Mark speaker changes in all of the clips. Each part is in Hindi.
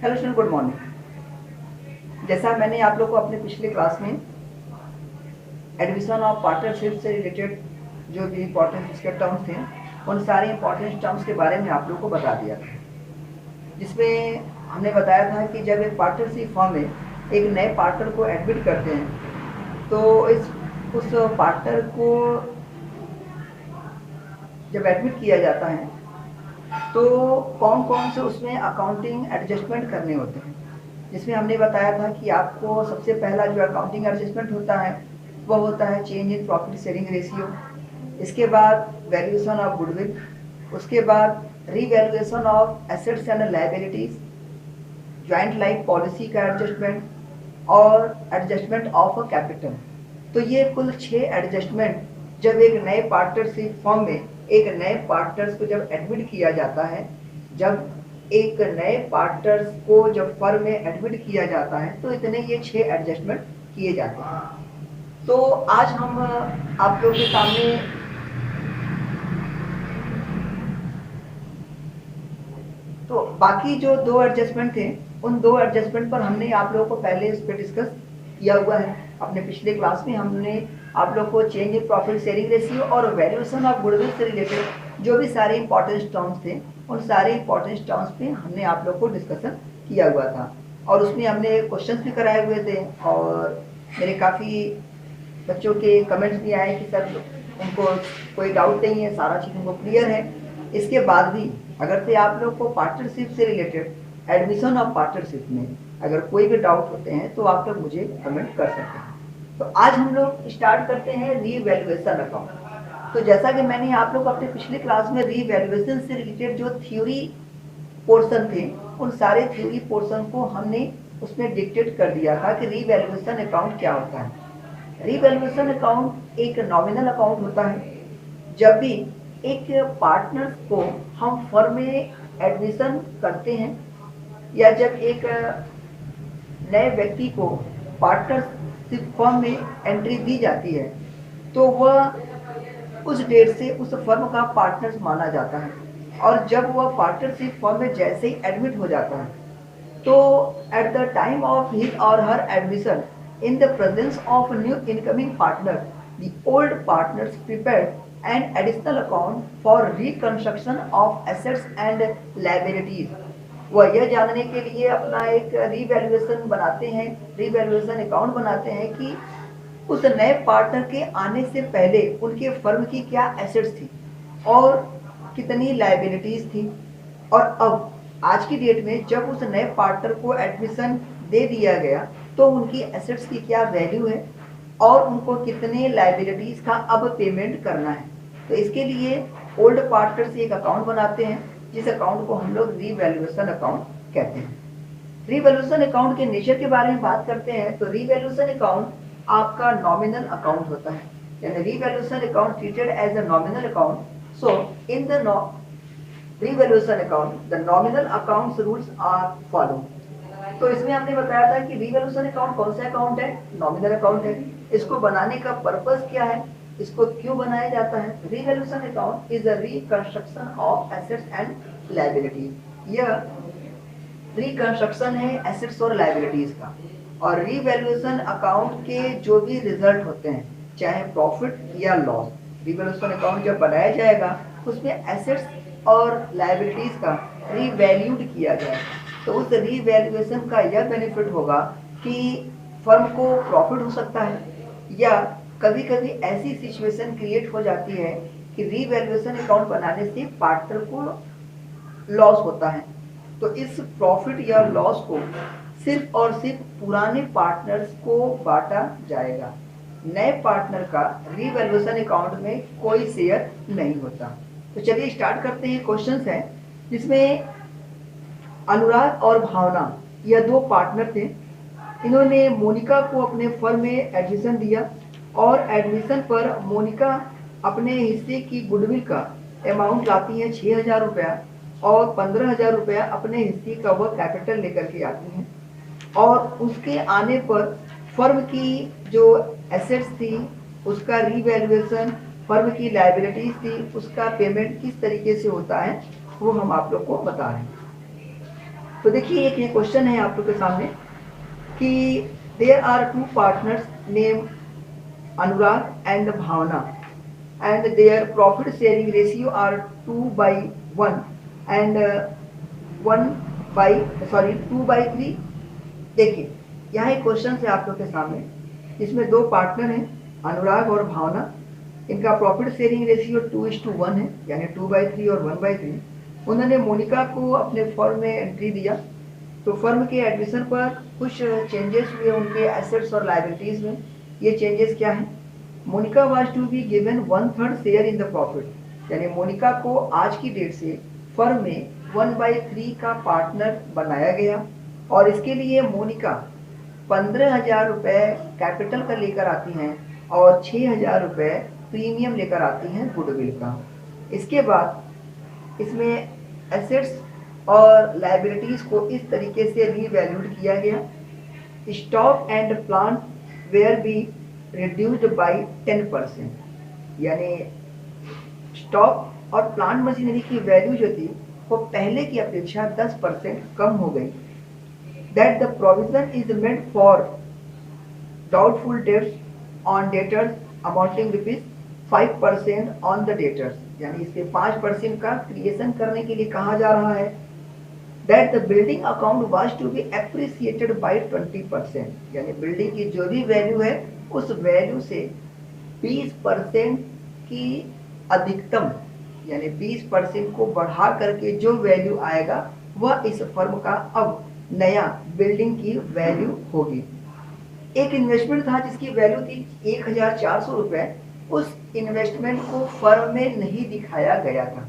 Speaker 1: Hello student, good morning. जैसा मैंने आप लोग को अपने पिछले क्लास में एडमिशन ऑफ पार्टनरशिप से रिलेटेड जो भी इंपॉर्टेंट इसके टर्म्स थे, उन सारे इंपॉर्टेंट टर्म्स के बारे में आप लोग को बता दिया था, जिसमें हमने बताया था कि जब एक पार्टनरशिप फॉर्म में एक नए पार्टनर को एडमिट करते हैं तो उस पार्टनर को जब एडमिट किया जाता है तो कौन कौन से उसमें अकाउंटिंग एडजस्टमेंट करने होते हैं। जिसमें हमने बताया था कि आपको सबसे पहला जो अकाउंटिंग एडजस्टमेंट होता है वो होता है change in profit sharing ratio. इसके बाद वैल्यूएशन ऑफ गुडविल, उसके बाद revaluation of assets and liabilities, joint life policy का एडजस्टमेंट और एडजस्टमेंट ऑफ कैपिटल। तो ये कुल 6 एडजस्टमेंट जब एक नए पार्टनरशिप फॉर्म में एक नए पार्टनर्स को जब एडमिट किया जाता है, जब एक नए पार्टनर्स को जब फर्म में एडमिट किया जाता है तो इतने ये 6 एडजस्टमेंट किए जाते हैं। तो आज हम आप लोगों के सामने तो बाकी जो 2 एडजस्टमेंट थे उन 2 एडजस्टमेंट पर हमने आप लोगों को पहले इस पर डिस्कस किया हुआ है। अपने पिछले क्लास में हमने आप लोग को change in profit sharing ratio और वैल्यूएशन ऑफ गुडविल से रिलेटेड जो भी सारे इंपॉर्टेंट टर्म्स थे उन सारे इंपॉर्टेंट टर्म्स पे हमने आप लोग को डिस्कशन किया हुआ था और उसमें हमने क्वेश्चंस भी कराए हुए थे और मेरे काफ़ी बच्चों के कमेंट्स भी आए कि सर उनको कोई डाउट नहीं है, सारा चीज़ उनको क्लियर है। इसके बाद भी अगर से आप लोग को पार्टनरशिप से रिलेटेड एडमिशन ऑफ पार्टनरशिप में अगर कोई भी डाउट होते हैं तो आप लोग मुझे कमेंट कर सकते हैं। तो आज हम लोग स्टार्ट करते हैं रीवैल्यूएशन अकाउंट। तो जैसा कि मैंने आप लोग अपने पिछले क्लास में रीवैल्यूएशन से रिलेटेड जो थ्योरी पोर्शन थे उन सारे थ्योरी पोर्शन को हमने उसमें डिक्टेट कर दिया था कि रीवैल्यूएशन अकाउंट क्या होता है। रीवैल्यूएशन अकाउंट एक नॉमिनल अकाउंट होता है। जब भी एक पार्टनर को हम फर्म में एडमिशन करते हैं या जब एक नए व्यक्ति को पार्टनरशिप फर्म में एंट्री दी जाती है तो वह उस डेट से उस फर्म का पार्टनर माना जाता है और जब वह पार्टनरशिप फर्म में जैसे ही एडमिट हो जाता है तो at the time of his और हर admission in the presence of a new incoming partner, the old partners prepared an additional account for reconstruction of assets and liabilities. वह यह जानने के लिए अपना एक रीवैल्यूएशन बनाते हैं, रीवैल्यूएशन अकाउंट बनाते हैं कि उस नए पार्टनर के आने से पहले उनके फर्म की क्या एसेट्स थी और कितनी लायबिलिटीज थी और अब आज की डेट में जब उस नए पार्टनर को एडमिशन दे दिया गया तो उनकी एसेट्स की क्या वैल्यू है और उनको कितने लायबिलिटीज का अब पेमेंट करना है। तो इसके लिए ओल्ड पार्टनर से एक अकाउंट बनाते हैं जिस अकाउंट को हम लोग रीवैल्यूएशन अकाउंट कहते हैं। रीवैल्यूएशन अकाउंट के नेचर के बारे में बात करते हैं तो रीवैल्यूएशन अकाउंट आपका नॉमिनल अकाउंट होता है, यानी revaluation account treated as a nominal account. So in the revaluation account the nominal accounts rules are follow. तो इसमें हमने बताया था कि रीवैल्यूएशन अकाउंट कौन सा अकाउंट है, नॉमिनल अकाउंट है। इसको बनाने का पर्पस क्या है, इसको क्यों बनाया जाता है। Revaluation account is a reconstruction of assets and liabilities. यह रिकंस्ट्रक्शन है एसेट्स और लायबिलिटीज का। और रीवैल्यूएशन अकाउंट के जो भी रिजल्ट होते हैं चाहे प्रॉफिट या लॉस, रीवैल्यूएशन अकाउंट जब बनाया जाएगा उसमें एसेट्स और लायबिलिटीज का रीवैल्यूड किया जाएगा। तो उस रीवैल्यूएशन का यह बेनिफिट होगा कि फर्म को प्रॉफिट हो सकता है या कभी कभी ऐसी सिचुएशन क्रिएट हो जाती है कि रीवैल्यूएशन अकाउंट बनाने से पार्टनर को लॉस होता है। तो इस प्रॉफिट या लॉस को सिर्फ और सिर्फ पुराने पार्टनर्स को बांटा जाएगा। नए पार्टनर का रीवैल्यूएशन अकाउंट में कोई शेयर नहीं होता। तो चलिए स्टार्ट करते हैं। क्वेश्चंस है जिसमें अनुराग और भावना यह 2 पार्टनर थे। इन्होंने मोनिका को अपने फर्म में एडमिशन दिया और एडमिशन पर मोनिका अपने हिस्से की गुडविल का अमाउंट लाती है 6,000 रुपया और 15,000 रुपया अपने हिस्से का वह कैपिटल लेकर के आती हैं और उसके आने पर फर्म की जो एसेट्स थी उसका रीवैल्यूएशन, फर्म की लायबिलिटीज थी उसका पेमेंट किस तरीके से होता है वो हम आप लोग को बता रहे हैं। तो देखिए एक ये क्वेश्चन है आप लोग के सामने कि there are two partners name Anurag and Bhavana and their profit sharing ratio are 2/1 and 2/3। देखिए यहाँ एक क्वेश्चन है आप लोग के सामने, इसमें दो पार्टनर हैं अनुराग और भावना, इनका प्रॉफिट शेयरिंग रेशियो 2:1 है, यानी 2/3 और 1/3। उन्होंने मोनिका को अपने फर्म में एंट्री दिया, तो फर्म के एडमिशन पर कुछ चेंजेस हुए उनके एसेट्स और लाइबिलिटीज में। ये चेंजेस क्या है? Monika was to be given 1/3 share in the profit, यानी मोनिका को आज की डेट से फर्म में 1/3 का पार्टनर बनाया गया, और इसके लिए मोनिका 15,000 रुपये कैपिटल का लेकर आती हैं और 6,000 रुपये प्रीमियम लेकर आती हैं गुडविल का। इसके बाद इसमें एसेट्स और लाइबिलिटीज को इस तरीके से रीवैल्यूड किया गया। Stock and plant were be reduced by 10%, यानी स्टॉक और प्लांट मशीनरी की वैल्यू जो थी वो पहले की अपेक्षा 10% कम हो गई। That the provision is made for doubtful dates on debtors amounting ₹5% on the debtors, यानी इसके 5% का क्रिएशन करने के लिए कहा जा रहा है। That the building account was to be appreciated by 20%, यानी बिल्डिंग की जो भी वैल्यू है उस वैल्यू से 20% की अधिकतम, यानी 20% को बढ़ा करके जो वैल्यू आएगा वह इस फर्म का अब नया बिल्डिंग की वैल्यू होगी। एक इन्वेस्टमेंट था जिसकी वैल्यू थी 1,400 रुपये, उस इन्वेस्टमेंट को फर्म में नहीं दिखाया गया था।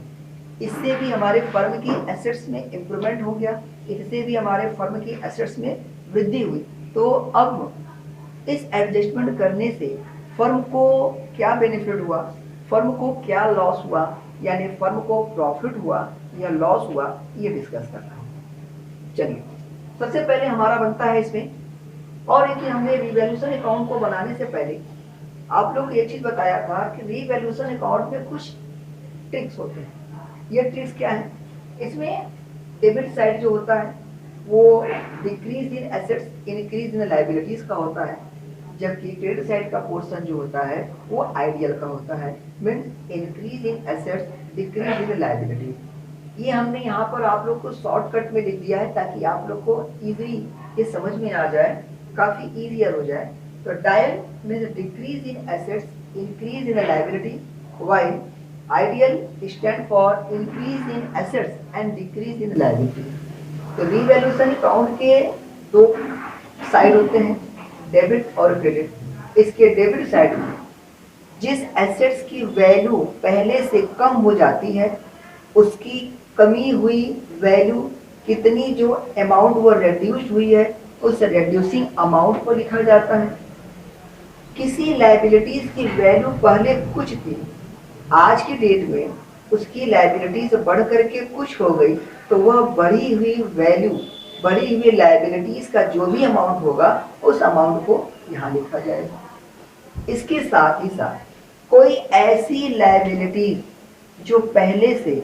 Speaker 1: इससे भी हमारे फर्म की एसेट्स में इंप्रूवमेंट हो गया, इससे भी हमारे फर्म की एसेट्स में वृद्धि हुई। तो अब इस एडजस्टमेंट करने से फर्म को क्या बेनिफिट हुआ, फर्म को क्या लॉस हुआ, यानी फर्म को प्रॉफिट हुआ या लॉस हुआ, ये डिस्कस करना है। चलिए सबसे पहले हमारा बनता है इसमें, और एक हमने रिवैल्यूएशन अकाउंट को बनाने से पहले आप लोग एक चीज बताया था कि रिवैल्यूएशन अकाउंट में कुछ ट्रिक्स होते हैं। ये ट्रिक्स क्या है? इसमें डेबिट साइड जो होता है वो decrease in assets increase in liabilities का होता है, जबकि क्रेडिट साइड का पोर्शन जो होता है वो आइडियल का होता है, means increase in assets decrease in liabilities. ये हमने यहाँ पर आप लोग को शॉर्टकट में लिख दिया है ताकि आप लोग को इजीली ये समझ में आ जाए, काफी इजियर हो जाए। तो dial means decrease in assets increase in liability, while ideal stand for increase in assets and decrease in liability। तो रिवैल्यूएशन अकाउंट के दो साइड होते हैं, डेबिट और क्रेडिट। इसके डेबिट साइड में जिस एसेट्स की वैल्यू पहले से कम हो जाती है उसकी कमी हुई वैल्यू कितनी, जो अमाउंट वो रिड्यूस हुई है उस रिड्यूसिंग अमाउंट को लिखा जाता है। किसी लाइबिलिटीज की वैल्यू पहले कुछ थी, आज की डेट में उसकी लाइबिलिटीज बढ़ करके कुछ हो गई, तो वह बढ़ी हुई वैल्यू, बढ़ी हुई लाइबिलिटीज का जो भी अमाउंट होगा उस अमाउंट को यहाँ लिखा जाएगा। इसके साथ ही साथ कोई ऐसी लाइबिलिटीज जो पहले से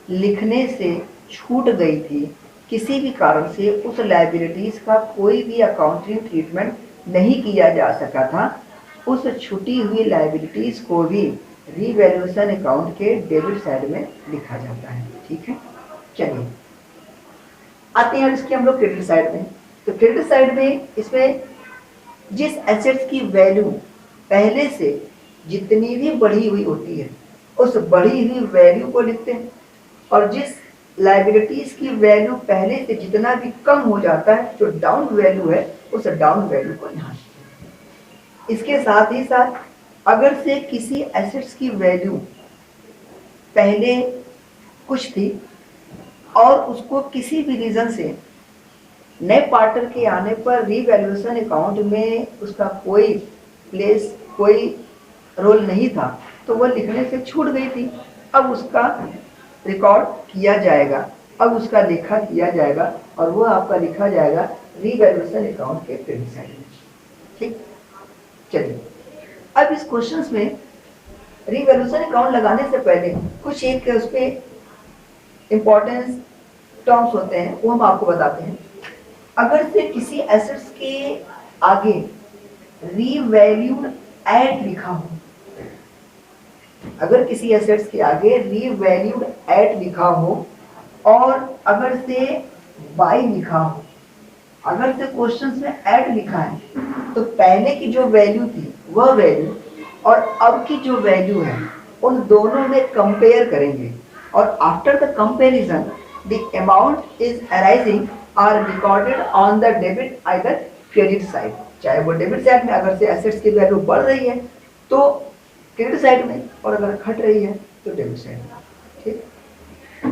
Speaker 1: लिखने से छूट गई थी, किसी भी कारण से उस लाइबिलिटीज का कोई भी अकाउंटिंग ट्रीटमेंट नहीं किया जा सका था, उस छूटी हुई लाइबिलिटीज को भी रिवैल्यूएशन अकाउंट के डेबिट साइड में लिखा जाता है। ठीक है, चलिए आते हैं इसके हम लोग क्रेडिट साइड में। तो क्रेडिट साइड में इसमें जिस एसेट्स की वैल्यू पहले से जितनी भी बढ़ी हुई होती है उस बढ़ी हुई वैल्यू को लिखते हैं, और जिस लाइबिलिटीज की वैल्यू पहले से जितना भी कम हो जाता है, जो डाउन वैल्यू है, उस डाउन वैल्यू को यहाँ लिखते हैं। इसके साथ ही साथ अगर से किसी एसेट्स की वैल्यू पहले कुछ थी और उसको किसी भी रीजन से नए पार्टनर के आने पर रिवैल्यूएशन अकाउंट में उसका कोई प्लेस, कोई रोल नहीं था, तो वह लिखने से छूट गई थी, अब उसका रिकॉर्ड किया जाएगा, अब उसका लेखा किया जाएगा और वह आपका लिखा जाएगा रिवैल्यूएशन अकाउंट के क्रेडिट साइड में। ठीक, चलिए अब इस क्वेश्चंस में रिवैल्यूएशन अकाउंट लगाने से पहले कुछ एक उस पे इम्पोर्टेंस टर्म्स होते हैं वो हम आपको बताते हैं। अगर से किसी एसेट्स के आगे रीवैल्यूड एट लिखा हो, अगर किसी एसेट्स के आगे रीवैल्यूड एट लिखा हो और अगर से बाई लिखा हो, अगर से क्वेश्चंस में एट लिखा है तो पहले की जो वैल्यू थी वह वैल्यू और अब की जो वैल्यू है उन दोनों में कंपेयर करेंगे और after the comparison the amount is arising are recorded on the debit either credit side. चाहे वो डेबिट साइड में अगर से एसेट्स की वैल्यू बढ़ रही है तो क्रेडिट साइड में, और अगर घट रही है तो डेबिट साइड में। ठीक,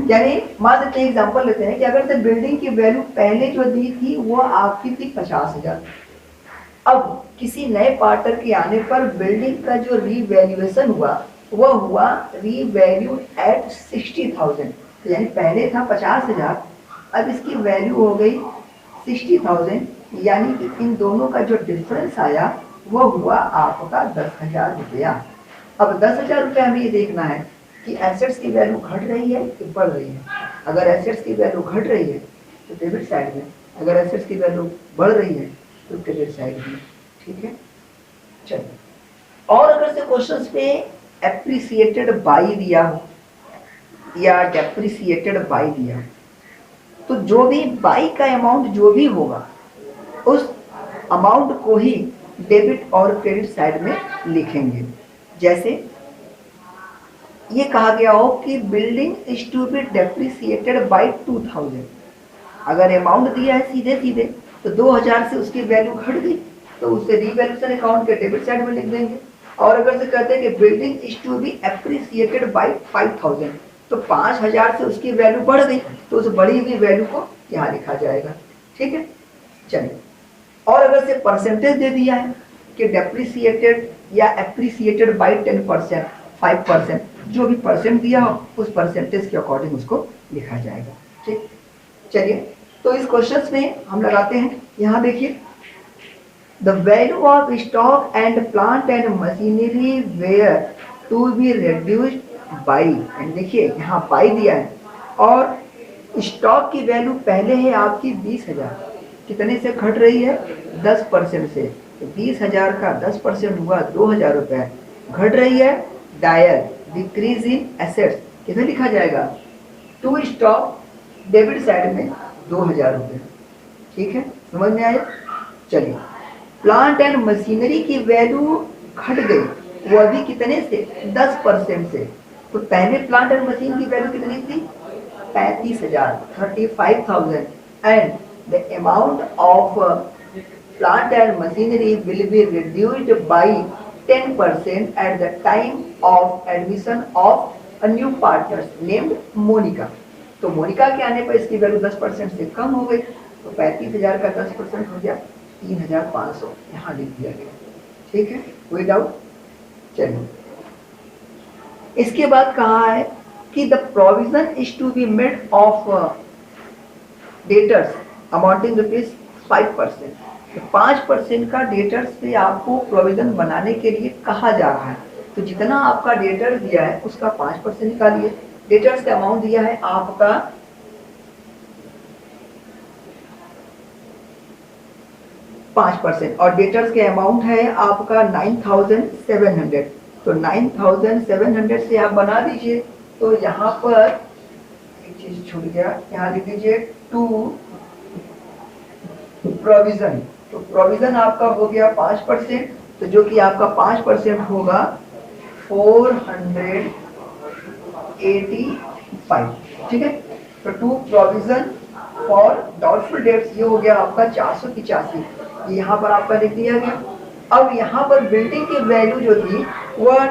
Speaker 1: यानी मान लेते हैं एग्जांपल लेते हैं कि अगर से बिल्डिंग की वैल्यू पहले जो दी थी वो आपकी थी 50,000, अब किसी नए पार्टनर के आने पर बिल्डिंग का जो रीवैल्यूएशन हुआ वह हुआ रीवैल्यू एट 60,000, तो यानी पहले था 50,000, अब इसकी वैल्यू हो गई 60,000, यानी कि इन दोनों का जो डिफरेंस आया वो हुआ आपका 10,000 रुपया। अब 10,000 रुपया हमें ये देखना है कि एसेट्स की वैल्यू घट रही है कि बढ़ रही है। अगर एसेट्स की वैल्यू घट रही है तो डेबिट साइड में, अगर एसेट्स की वैल्यू बढ़ रही है तो क्रेडिट साइड में। ठीक है, चलिए। और अगर से क्वेश्चंस में एप्रिसिएटेड बाई दिया हो या डेप्रिसिएटेड बाई दिया हो तो जो भी बाई का अमाउंट जो भी होगा उस अमाउंट को ही डेबिट और क्रेडिट साइड में लिखेंगे। जैसे ये कहा गया हो कि building is to be depreciated by 2000, अगर अमाउंट दिया है सीधे सीधे तो 2000 से उसकी वैल्यू घट गई तो उसे रीवैल्यूएशन अकाउंट के डेबिट साइड में लिख देंगे। और अगर से कहते हैं कि building is to be appreciated by 5000 तो 5000 से उसकी वैल्यू बढ़ गई तो उस बढ़ी हुई वैल्यू को यहाँ लिखा जाएगा। ठीक है, चलिए। और अगर से परसेंटेज दे दिया है कि डेप्रिसिएटेड या एप्रिसिएटेड बाय 10%, 5%, जो भी परसेंट दिया हो उस परसेंटेज के अकॉर्डिंग उसको लिखा जाएगा। ठीक, चलिए। तो इस क्वेश्चन में हम लगाते हैं, यहाँ देखिए, the value of stock and plant and machinery were to be reduced by, and देखिए यहाँ बाई दिया है और स्टॉक की वैल्यू पहले है आपकी 20,000, कितने से घट रही है 10% से, तो 20,000 का 10% हुआ 2,000 रुपए, घट रही है डायल डिक्रीज इन एसेट्स, कितना लिखा जाएगा टू स्टॉक डेबिट साइड में 2,000 रुपए। ठीक है, समझ में आया। चलिए, प्लांट एंड मशीनरी की वैल्यू घट गई, वो अभी कितने से 10% से, तो पहले प्लांट एंड मशीन की वैल्यू कितनी थी 35,000, 35,000, and the amount of plant and machinery will be reduced by 10% at the time of admission of a new partner named Monika. तो मोनिका के आने पर इसकी वैल्यू 10% से कम हो गई, तो 35,000 का 10% हो गया 3,500, यहाँ लिख दिया गया। ठीक है, कोई डाउट। चलिए, इसके बाद कहा है कि the provision is to be made of debtors amounting ₹5%, तो 5% का डेटर्स पे आपको प्रोविजन बनाने के लिए कहा जा रहा है। तो जितना आपका डेटर दिया है उसका 5% निकालिए। डेटर्स का अमाउंट दिया है आपका 5% और डेटर्स के अमाउंट है आपका 9,700, तो 9,700 से आप बना दीजिए। तो यहाँ पर एक चीज छूट गया, यहाँ लिख दीजिए टू प्रोविजन, तो प्रोविजन आपका हो गया 5%, तो जो कि आपका 5% होगा 485। ठीक है, तो to provision for doubtful debts ये हो गया आपका 485, ये यहाँ पर आपका लिख दिया गया। अब यहाँ पर बिल्डिंग की वैल्यू जो थी वह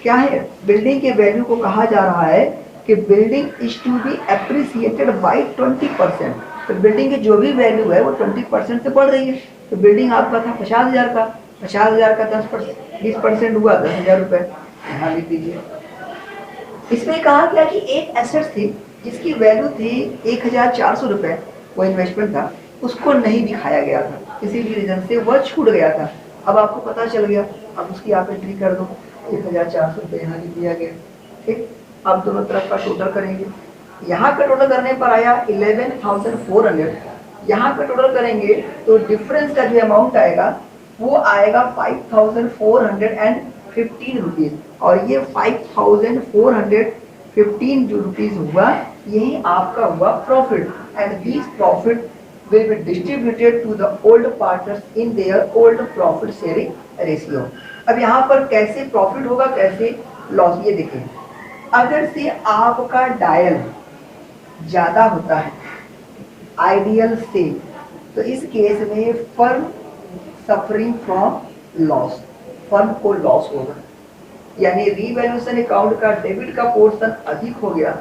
Speaker 1: क्या है, बिल्डिंग के वैल्यू को कहा जा रहा है कि building is to be appreciated by 20%, तो बिल्डिंग की जो भी वैल्यू है वो 20% से बढ़ रही है। तो बिल्डिंग आपका था 50,000 का, 50,000 का 20% हुआ 10,000 रुपए, यहाँ लिख दीजिए। इसमें कहा गया कि एक एसेट थी जिसकी वैल्यू थी 1,400 रुपए, वो इन्वेस्टमेंट था, उसको नहीं दिखाया गया था, किसी भी रीजन से वह छूट गया था। अब आपको पता चल गया, अब उसकी आप एंट्री कर दो, 1,400 रुपये यहाँ लिख दिया गया। ठीक, अब दोनों तरफ का टोटल करेंगे, यहाँ का टोटल करने पर आया 11,400, यहाँ का टोटल करेंगे तो डिफरेंस का जो अमाउंट आएगा वो आएगा 5,415 रुपीज, और ये 5,415 जो रुपीज हुआ यही आपका हुआ profit, and this profit will be distributed to the old partners in their old profit sharing ratio। अब यहाँ पर कैसे प्रॉफिट होगा, कैसे लॉस, ये देखिए। अगर से आपका डायल ज्यादा होता है आइडियल से, तो इस केस में firm suffering from loss, firm को लॉस होगा, यानी रीवैल्यूएशन अकाउंट का डेबिट का पोर्शन अधिक हो गया,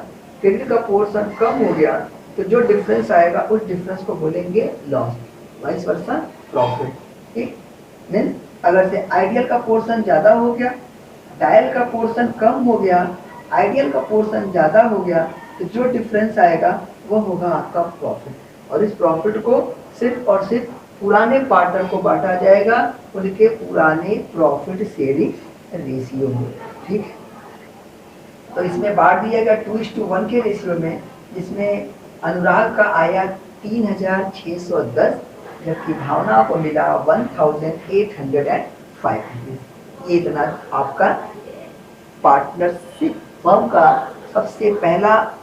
Speaker 1: क्रेडिट का पोर्शन कम हो गया, तो जो डिफरेंस आएगा उस डिफरेंस को बोलेंगे लॉस, वाइस वर्सा प्रॉफिट। ठीक, मीन्स अगर से आइडियल का पोर्शन ज्यादा हो गया, डायल का पोर्शन कम हो गया, आइडियल का पोर्शन ज्यादा हो गया, तो जो डिफरेंस आएगा वो होगा आपका प्रॉफिट, और इस प्रॉफिट को सिर्फ और सिर्फ पुराने पार्टनर को बांटा जाएगा उनके पुराने प्रॉफिट शेयरिंग रेशियो में। ठीक, तो इसमें बांट दिया गया 2:1 के रेशियो में, जिसमें अनुराग का आया 3,610, जबकि भावना को मिला 1,805। ये इतना आपका पार्टनरशिप फर्म का सबसे पहला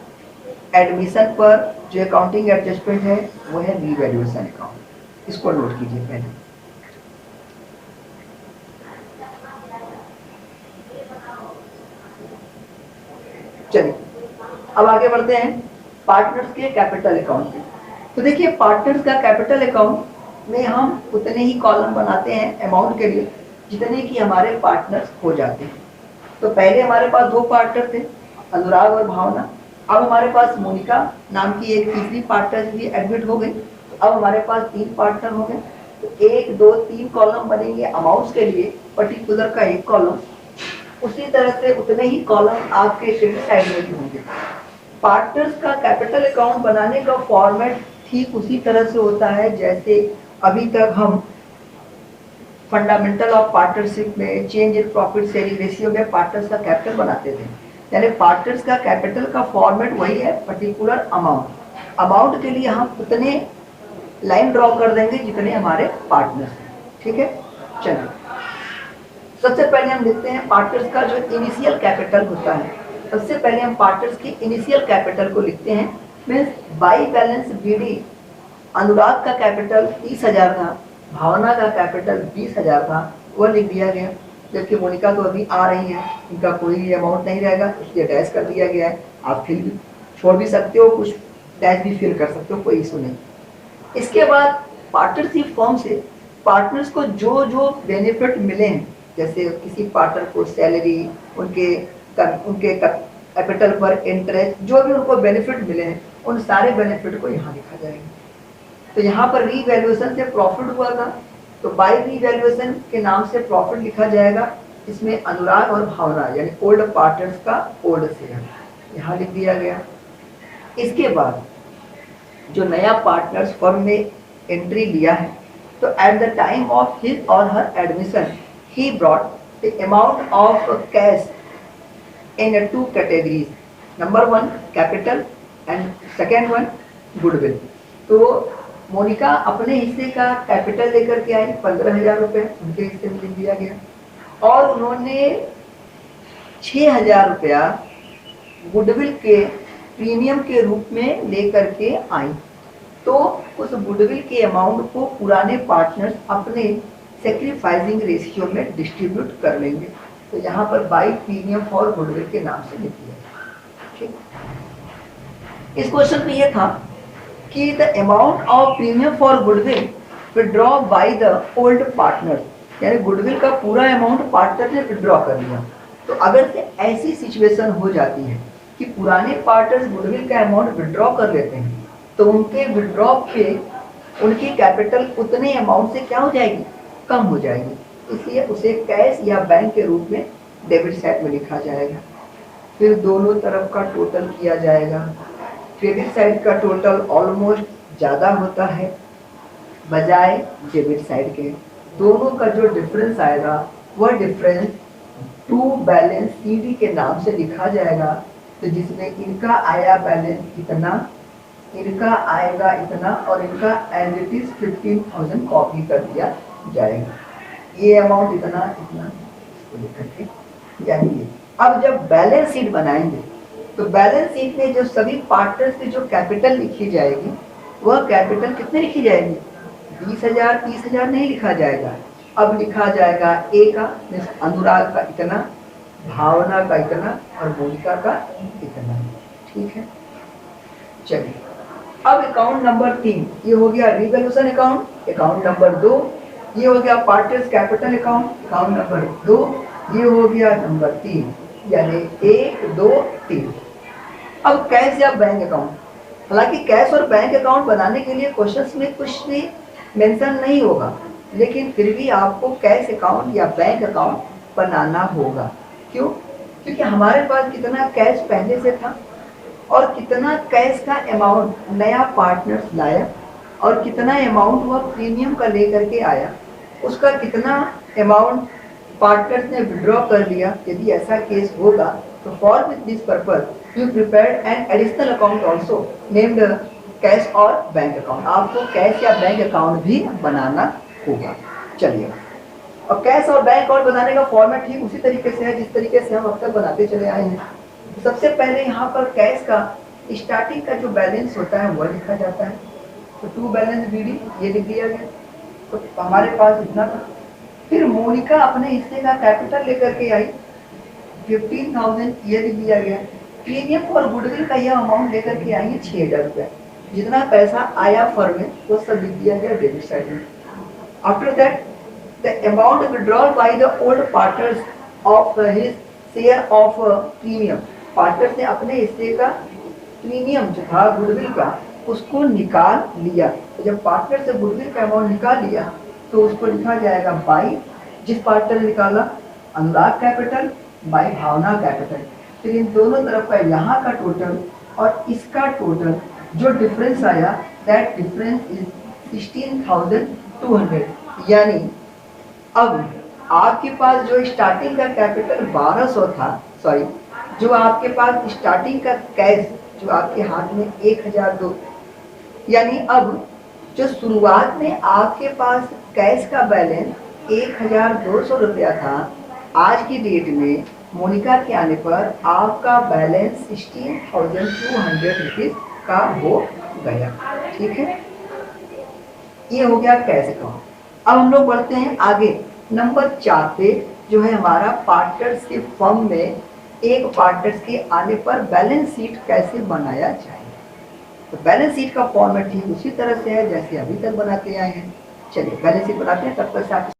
Speaker 1: एडमिशन पर जो अकाउंटिंग एडजस्टमेंट है वो है रीवैल्यूएशन अकाउंट। इसको नोट कीजिए पहले। चलिए अब आगे बढ़ते हैं पार्टनर्स के कैपिटल अकाउंट में। तो देखिए पार्टनर्स का कैपिटल अकाउंट में हम उतने ही कॉलम बनाते हैं अमाउंट के लिए जितने कि हमारे पार्टनर्स हो जाते हैं। तो पहले हमारे पास 2 पार्टनर थे, अनुराग और भावना। अब हमारे पास मोनिका नाम की एक तीसरी पार्टनर भी एडमिट हो गई, तो अब हमारे पास 3 पार्टनर हो गए। तो 1, 2, 3 कॉलम बनेंगे अमाउंट्स के लिए, पर्टिकुलर का 1 कॉलम। उसी तरह से उतने ही कॉलम आपके क्रेडिट साइड में भी होंगे। पार्टनर्स का कैपिटल अकाउंट बनाने का फॉर्मेट ठीक उसी तरह से होता है जैसे अभी तक हम फंडामेंटल ऑफ पार्टनरशिप में change in profit sharing ratio में पार्टनर्स का कैपिटल बनाते थे। यानी पार्टनर्स का कैपिटल का फॉर्मेट वही है, पर्टिकुलर अमाउंट। अमाउंट के लिए हम उतने लाइन ड्रॉ कर देंगे जितने हमारे पार्टनर्स हैं। ठीक है, चलिए सबसे पहले हम देखते हैं पार्टनर्स का जो इनिशियल कैपिटल होता है। सबसे पहले हम पार्टनर्स की इनिशियल कैपिटल को लिखते हैं। मीन्स बाई बैलेंस बीडी अनुराग का कैपिटल 30,000 था, भावना का कैपिटल 20,000 था, वो लिख दिया गया। जबकि मोनिका तो अभी आ रही है, इनका कोई अमाउंट नहीं रहेगा, इसलिए डैश कर दिया गया है। आप फिर भी छोड़ भी सकते हो, कुछ डैश भी फिल कर सकते हो, कोई इशू नहीं। इसके बाद पार्टनरशिप फॉर्म से पार्टनर्स को जो जो बेनिफिट मिले हैं, जैसे किसी पार्टनर को सैलरी, उनके कैपिटल पर इंटरेस्ट, जो भी उनको बेनिफिट मिले हैं उन सारे बेनिफिट को यहाँ लिखा जाएगा। तो यहाँ पर रीवैल्यूएशन से प्रॉफिट हुआ था, तो बाय रीवैल्यूएशन के नाम से प्रॉफिट लिखा जाएगा। इसमें अनुराग और भावना यानी ओल्ड पार्टनर्स का ओल्ड शेयर यहाँ लिख दिया गया। इसके बाद जो नया पार्टनर्स फर्म में एंट्री लिया है, तो at the time of his और हर admission he brought the amount of cash in 2 categories, number 1 capital and second one goodwill। तो मोनिका अपने हिस्से का कैपिटल लेकर के आई 15,000 रुपये, उनके हिस्से में लिख दिया गया, और उन्होंने 6,000 रुपया गुडविल के प्रीमियम के रूप में लेकर के आई। तो उस गुडविल के अमाउंट को पुराने पार्टनर्स अपने सेक्रीफाइसिंग रेशियो में डिस्ट्रीब्यूट कर लेंगे। तो यहाँ पर बाई प्रीमियम फॉर गुडविल के नाम से लिख दिया। ठीक, इस क्वेश्चन में यह था कि the amount of premium for goodwill withdraw by the old partner, यानी गुडविल का पूरा अमाउंट पार्टनर ने विड्रॉ कर लिया। तो अगर से ऐसी सिचुएशन हो जाती है कि पुराने पार्टनर्स गुडविल का अमाउंट विड्रॉ कर लेते हैं, तो उनके विड्रॉ पे उनकी कैपिटल उतने अमाउंट से क्या हो जाएगी, कम हो जाएगी। इसलिए उसे कैश या बैंक के रूप में डेबिट साइड में लिखा जाएगा। फिर दोनों तरफ का टोटल किया जाएगा। क्रेडिट साइड का टोटल ऑलमोस्ट ज़्यादा होता है बजाय डेबिट साइड के। दोनों का जो डिफरेंस आएगा वह डिफरेंस टू बैलेंस सीडी के नाम से लिखा जाएगा। तो जिसमें इनका आया बैलेंस इतना, इनका आएगा इतना, और इनका एज इट इज 15,000 कॉपी कर दिया जाएगा। ये अमाउंट इतना इतना इसको लिख करके, यानी ये। अब जब बैलेंस शीट बनाएंगे तो बैलेंस शीट में जो सभी पार्टनर्स की जो कैपिटल लिखी जाएगी, वह कैपिटल कितने लिखी जाएगी? 20,000 30,000 नहीं लिखा जाएगा। अब लिखा जाएगा ए का, अनुराग का इतना, भावना का इतना, और मोनिका का इतना। ठीक है, चलिए अब अकाउंट नंबर 3 ये हो गया रिवैल्यूएशन अकाउंट। अकाउंट नंबर 2 ये हो गया partners capital account. Account number 2 ये हो गया नंबर 3, यानी 1 2 3। अब कैश या बैंक अकाउंट, हालांकि कैश और बैंक अकाउंट बनाने के लिए क्वेश्चंस में कुछ भी मेंशन नहीं होगा, लेकिन फिर भी आपको कैश अकाउंट या बैंक अकाउंट बनाना होगा। क्यों? क्योंकि हमारे पास कितना कैश पहले से था और कितना कैश का अमाउंट नया पार्टनर्स लाया और कितना अमाउंट वह प्रीमियम का लेकर के आया, उसका कितना अमाउंट पार्टनर्स ने विड्रॉ कर लिया। यदि ऐसा केस होगा तो for with this purpose you prepared an additional account also named cash और बैंक अकाउंट। आपको कैश या बैंक अकाउंट भी बनाना होगा। चलिए, और कैश और बैंक अकाउंट बनाने का फॉर्मेट ठीक उसी तरीके से है जिस तरीके से हम अब तक बनाते चले आए हैं। सबसे पहले यहाँ पर कैश का स्टार्टिंग का जो बैलेंस होता है वह लिखा जाता है। तो टू बैलेंस बीडी ये लिख दिया गया, तो हमारे पास इतना था। फिर मोनिका अपने हिस्से का कैपिटल लेकर के आई, 15,000 ये लिख दिया गया। प्रीमियम और गुडविल का यह अमाउंट लेकर के आई है 6,000 रुपये। जितना पैसा आया फर्म में वो सब लिख दिया गया डेबिट साइड में। After that the amount withdrawal by the old partners of his share of premium. Partners ने अपने हिस्से का प्रीमियम जो था गुडविल का उसको निकाल लिया। तो जब पार्टनर से गुडविल का अमाउंट निकाल लिया तो उसको लिखा जाएगा बाई, जिस पार्टनर ने निकाला, अनुराग कैपिटल बाई भावना कैपिटल। फिर इन दोनों तरफ का यहाँ का टोटल और इसका टोटल जो डिफरेंस आया, दैट डिफरेंस इज 16,200। यानी अब आपके पास जो स्टार्टिंग का कैपिटल 1200 था, सॉरी, जो आपके पास स्टार्टिंग का कैश जो आपके हाथ में 1,002, यानी अब जो शुरुआत में आपके पास कैश का बैलेंस 1,200 रुपया था, आज की डेट में मोनिका के आने पर आपका बैलेंस 16,200 रुपीज का हो गया। ठीक है, ये हो गया कैश अकाउंट। अब हम लोग बढ़ते हैं आगे नंबर 4 पे, जो है हमारा पार्टनर्स के फर्म में एक पार्टनर्स के आने पर बैलेंस शीट कैसे बनाया जाए। तो बैलेंस शीट का फॉर्मेट ठीक उसी तरह से है जैसे अभी तक बनाते आए हैं। चलिए बैलेंस शीट बनाते हैं, तब तक से आप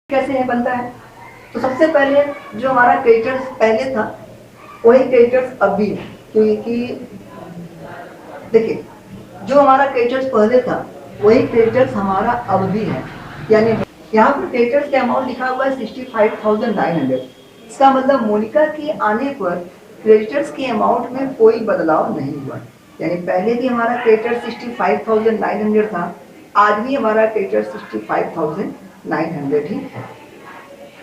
Speaker 1: कैसे है बनता है। तो सबसे पहले जो हमारा क्रेडिटर्स पहले था वही क्रेडिटर्स अब भी है, क्योंकि देखिए जो हमारा क्रेडिटर्स पहले था वही क्रेडिटर्स हमारा अब भी है। यानी यहाँ पर क्रेडिटर्स का अमाउंट लिखा हुआ है 65,900। इसका मतलब मोनिका के आने पर क्रेडिटर्स के अमाउंट में कोई बदलाव नहीं हुआ। यानी पहले भी हमारा क्रेडिटर 65,900 था, आज भी हमारा क्रेडिटर 65,900 ही है।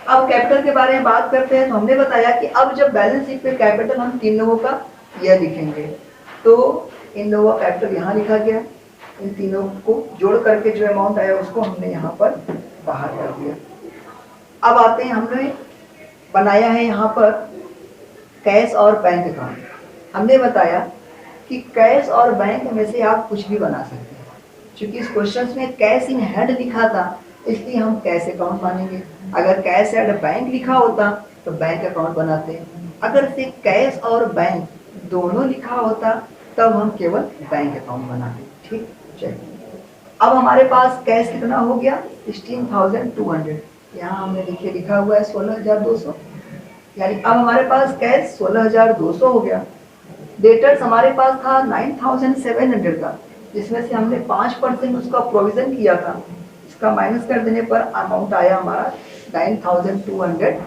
Speaker 1: अब कैपिटल के बारे में बात करते हैं। तो हमने बताया कि अब जब बैलेंस शीट पे कैपिटल हम 3 लोगों का यह लिखेंगे, तो इन लोगों का कैपिटल यहाँ लिखा गया, इन तीनों को जोड़ करके जो अमाउंट आया उसको हमने यहाँ पर बाहर कर दिया। अब आते हैं, हमने बनाया है यहाँ पर कैश और बैंक अकाउंट। हमने बताया कि कैश और बैंक में से आप कुछ भी बना सकते हैं। क्योंकि इस क्वेश्चन में कैश इन हैंड लिखा था इसलिए हम कैश अकाउंट मानेंगे। अगर कैश एंड बैंक लिखा होता तो बैंक अकाउंट बनाते। अगर से कैश और बैंक दोनों लिखा होता तब हम केवल बैंक अकाउंट बनाते। ठीक, चलिए अब हमारे पास कैश कितना हो गया 16,200। यहाँ हमने देखिए लिखा हुआ है 16,200, यानी अब हमारे पास कैश 16,200 हो गया। डेटर्स हमारे पास था 9,700 का, जिसमें से हमने 5% उसका प्रोविजन किया था, इसका माइनस कर देने पर अमाउंट आया हमारा 9215।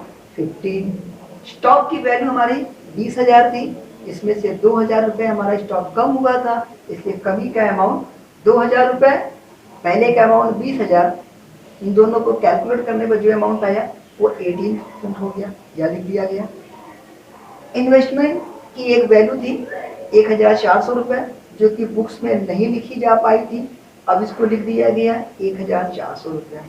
Speaker 1: स्टॉक की वैल्यू हमारी 20,000 थी, इसमें से 2,000 रुपये हमारा स्टॉक कम हुआ था, इसलिए कमी का अमाउंट 2,000 रुपये, पहले का अमाउंट 20,000, इन दोनों को कैलकुलेट करने पर जो अमाउंट आया वो 18% हो गया, या लिख दिया गया। इन्वेस्टमेंट की एक वैल्यू थी 1,400 रुपये, जो कि बुक्स में नहीं लिखी जा पाई थी, अब इसको लिख दिया गया 1,400 रुपये।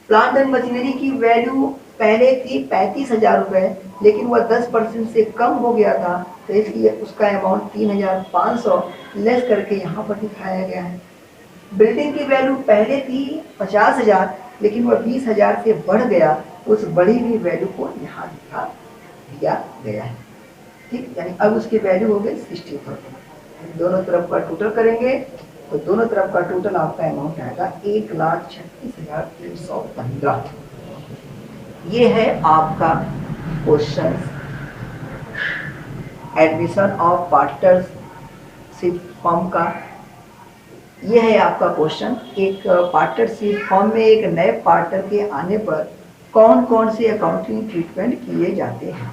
Speaker 1: प्लांट एंड मशीनरी की वैल्यू पहले थी 35,000 रुपये, लेकिन वह 10% से कम हो गया था, तो इसलिए उसका अमाउंट 3,500 लेस करके यहाँ पर दिखाया गया है। बिल्डिंग की वैल्यू पहले थी 50,000, लेकिन वह 20,000 से बढ़ गया, तो उस बढ़ी हुई वैल्यू को यहाँ दिखा दिया गया है। ठीक, यानी अब उसकी वैल्यू हो गई 60,000। दोनों तरफ का टोटल करेंगे तो दोनों तरफ का टोटल आपका अमाउंट आएगा 1,36,315। ये है आपका question admission of partnership form का। ये है आपका क्वेश्चन, एक पार्टनरशिप फॉर्म में एक नए पार्टनर के आने पर कौन कौन से अकाउंटिंग ट्रीटमेंट किए जाते हैं।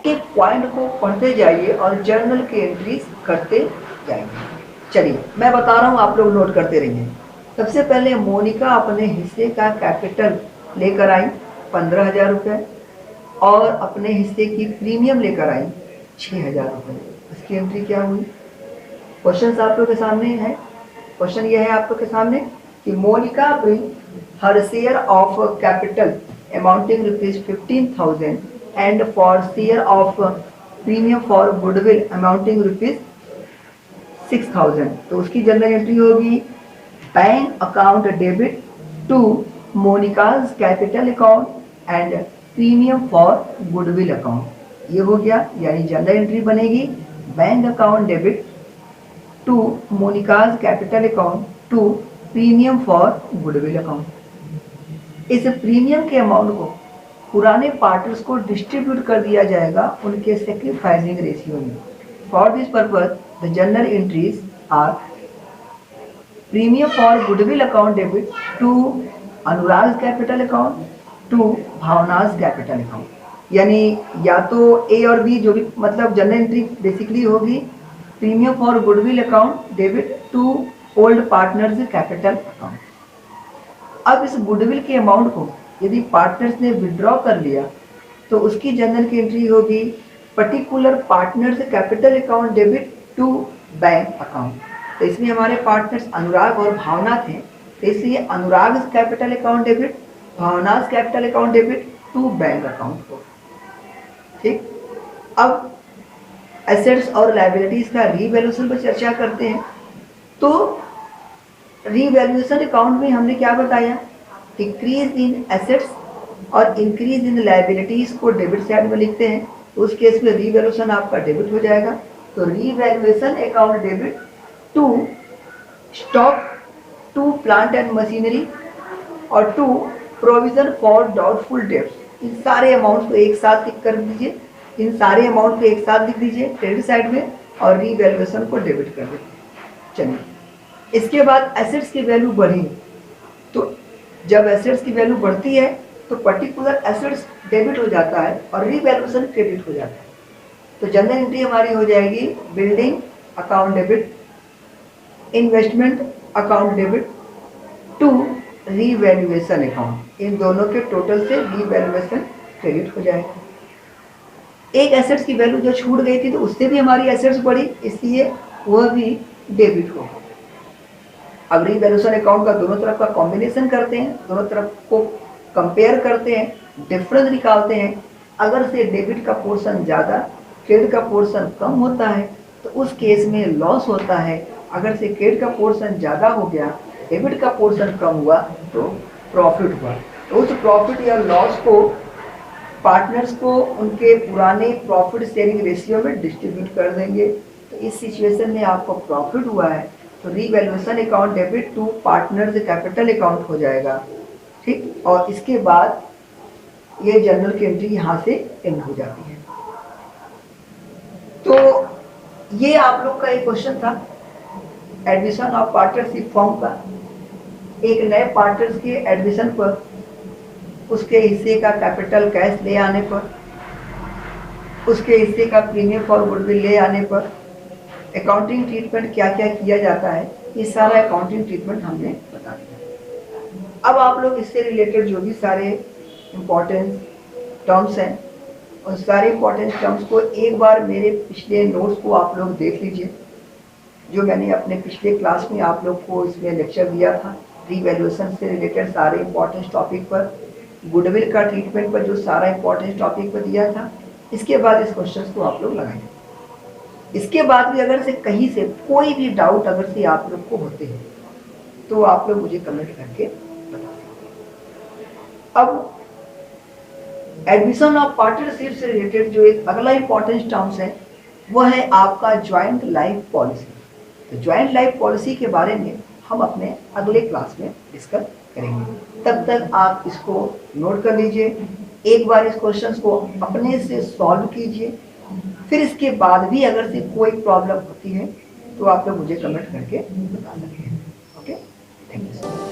Speaker 1: एक पॉइंट को पढ़ते जाइए और जर्नल के एंट्रीज करते जाएंगे। चलिए मैं बता रहा हूँ, आप लोग नोट करते रहिए। सबसे पहले मोनिका अपने हिस्से का कैपिटल लेकर आई 15,000 रुपये, और अपने हिस्से की प्रीमियम लेकर आई 6,000 रुपये। इसकी एंट्री क्या हुई? क्वेश्चन आप लोग के सामने है। क्वेश्चन यह है आप लोग के सामने कि Monika bring her share of capital amounting ₹15,000 and for share of premium for goodwill amounting ₹6,000। तो उसकी जनरल एंट्री होगी bank account debit to Monika's capital account and premium for goodwill account. ये हो गया, यानी जनरल एंट्री बनेगी bank account debit to Monika's capital account to premium for goodwill account. इस प्रीमियम के अमाउंट को पुराने पार्टनर्स को डिस्ट्रीब्यूट कर दिया जाएगा उनके सैक्रिफाइसिंग रेशियो में। For this purpose the journal entries are premium for goodwill account debit to Anurag capital account to Bhavna's capital account. यानी या तो ए और बी, जो भी मतलब जनरल एंट्री बेसिकली होगी premium for goodwill account debit to old partners capital account. अब इस गुडविल के अमाउंट को यदि पार्टनर्स ने विड्रॉ कर लिया तो उसकी जनरल की एंट्री होगी particular partners capital account debit to bank account. तो इसमें हमारे पार्टनर्स अनुराग और भावना थे, तो इसलिए Anurag capital account debit, Bhavna's capital account debit to bank account को। ठीक, अब एसेट्स और लायबिलिटीज का रीवैल्यूएशन पर चर्चा करते हैं। तो रीवैल्यूएशन अकाउंट में हमने क्या बताया, डिक्रीज इन एसेट्स और इंक्रीज इन लायबिलिटीज को डेबिट साइड में लिखते हैं, तो उस केस में रीवैल्यूएशन आपका डेबिट हो जाएगा। तो revaluation account debit to stock, to plant and machinery और to provision for doubtful debts. इन सारे अमाउंट को एक साथ लिख कर दीजिए, इन सारे अमाउंट को एक साथ लिख दीजिए क्रेडिट साइड में और रीवैल्यूएशन को डेबिट कर दीजिए। चलिए, इसके बाद एसेट्स की वैल्यू बढ़ी, तो जब एसेट्स की वैल्यू बढ़ती है तो पर्टिकुलर एसेट्स डेबिट हो जाता है और रीवैल्यूएशन क्रेडिट हो जाता है। तो जनरल एंट्री हमारी हो जाएगी building account debit, investment account debit to revaluation account. इन दोनों के टोटल से रीवैल्यूएशन क्रेडिट हो जाएगा। एक एसेट्स की वैल्यू जो छूट गई थी तो उससे भी हमारी एसेट्स बढ़ी, इसलिए वह भी डेबिट हो। अब रीवैल्यूएशन अकाउंट का दोनों तरफ का कॉम्बिनेशन करते हैं, दोनों तरफ को कंपेयर करते हैं, डिफरेंस निकालते हैं। अगर से डेबिट का पोर्शन ज़्यादा, क्रेडिट का पोर्शन कम होता है तो उस केस में लॉस होता है। अगर से क्रेडिट का पोर्शन ज़्यादा हो गया, डेबिट का पोर्शन कम हुआ तो प्रॉफिट हुआ। तो उस प्रॉफिट या लॉस को पार्टनर्स को उनके पुराने प्रॉफिट शेयरिंग रेशियो में डिस्ट्रीब्यूट कर देंगे। तो इस सिचुएशन में आपको प्रॉफिट हुआ है तो revaluation account debit to partners capital account हो जाएगा। ठीक, और इसके बाद ये जनरल की एंट्री यहाँ से एंड हो जाती है। तो ये आप लोग का एक क्वेश्चन था एडमिशन ऑफ पार्टनरशिप फॉर्म का, एक नए पार्टनर्स के एडमिशन पर उसके हिस्से का कैपिटल कैश ले आने पर, उसके हिस्से का प्रीमियम फॉर गुडविल ले आने पर अकाउंटिंग ट्रीटमेंट क्या क्या किया जाता है, ये सारा अकाउंटिंग ट्रीटमेंट हमने बता दिया। अब आप लोग इससे रिलेटेड जो भी सारे इम्पोर्टेंट टर्म्स हैं, उन सारे इम्पोर्टेंट टर्म्स को एक बार मेरे पिछले नोट्स को आप लोग देख लीजिए, जो मैंने अपने पिछले क्लास में आप लोग को इसमें लेक्चर दिया था, रीवैल्यूएशन से रिलेटेड सारे इम्पोर्टेंट टॉपिक पर, गुडविल का ट्रीटमेंट पर जो सारा इम्पोर्टेंट टॉपिक पर दिया था। इसके बाद इस क्वेश्चन को आप लोग लगाएंगे। इसके बाद भी अगर से कहीं से कोई भी डाउट अगर से आप लोग को होते हैं तो आप लोग मुझे कमेंट करके बता सकते। अब एडमिशन ऑफ पार्टनरशिप से रिलेटेड जो एक अगला इंपॉर्टेंट टर्म्स है वो है आपका ज्वाइंट लाइफ पॉलिसी। तो ज्वाइंट लाइफ पॉलिसी के बारे में हम अपने अगले क्लास में डिस्कस करेंगे। तब तक आप इसको नोट कर लीजिए, एक बार इस क्वेश्चन को अपने से सॉल्व कीजिए, फिर इसके बाद भी अगर से कोई प्रॉब्लम होती है तो आप लोग मुझे कमेंट करके बता सकते हैं। Okay, thank you.